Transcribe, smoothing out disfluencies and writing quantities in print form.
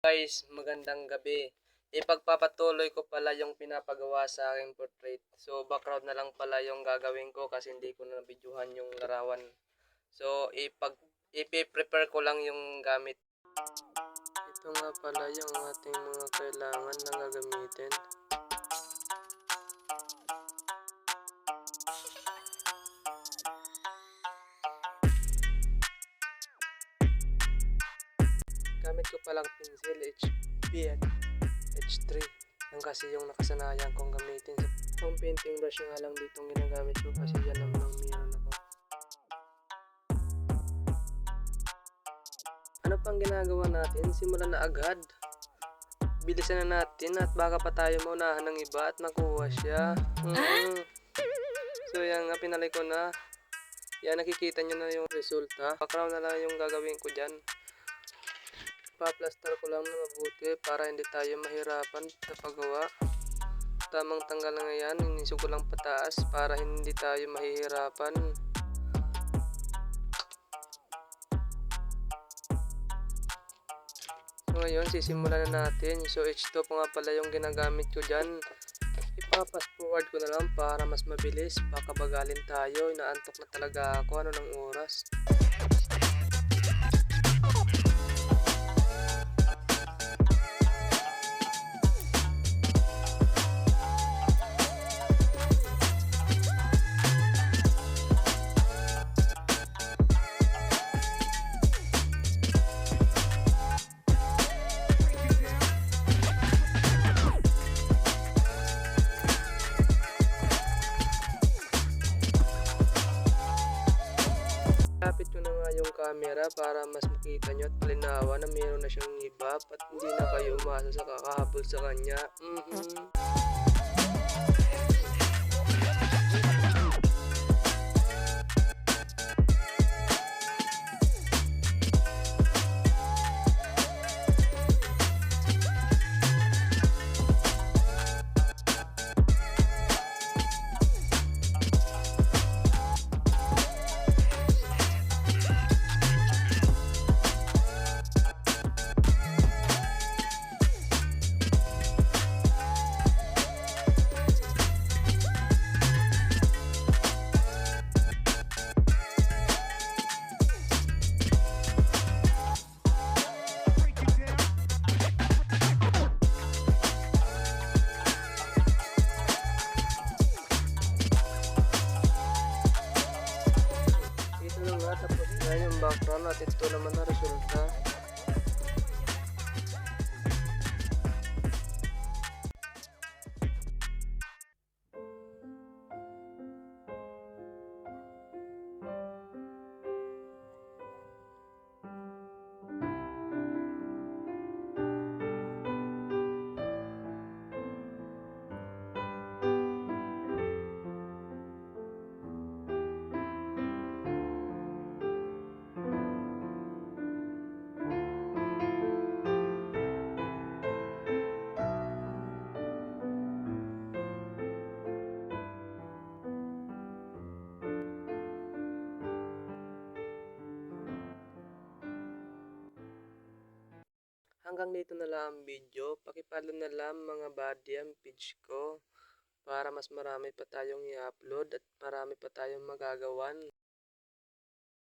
Guys, magandang gabi. Ipagpapatuloy ko pala yung pinapagawa sa aking portrait. So, background na lang pala yung gagawin ko kasi hindi ko na videohan yung larawan. So, ipi-prepare ko lang yung gamit. Ito nga pala yung ating mga kailangan na gagamitin. Gamit ko palang pencil HB at H3. Yan kasi yung nakasanayan kong gamitin. Yung painting brush nga lang ditong ginagamit ko kasi yan ang meron ako. Ano pang ginagawa natin? Simulan na agad. Bilisan na natin at baka pa tayo maunahan ng iba at makuha siya. So yan nga, pinalay ko na. Yan, nakikita nyo na yung resulta. Background na lang yung gagawin ko dyan. Pa-plaster ko lang na mabuti para hindi tayo mahirapan sa paggawa. Tamang tanggal na yan, iniso ko lang pataas para hindi tayo mahihirapan. So ngayon, sisimulan na natin. So H2 po nga pala yung ginagamit ko dyan. Ipapas forward ko na lang para mas mabilis. Baka bagalin tayo, inaantok na talaga ako. Ano ng oras? Lapit ko na nga yung camera para mas makita nyo at malinawan na mayroon na siyang iba at hindi na kayo umasa sa kakahabol sa kanya. Tapos na yung background at ito naman na resulta. Hanggang dito na lang ang video. Pakipalo na lang mga buddy ang page ko para mas marami pa tayong i-upload at marami pa tayong magagawan.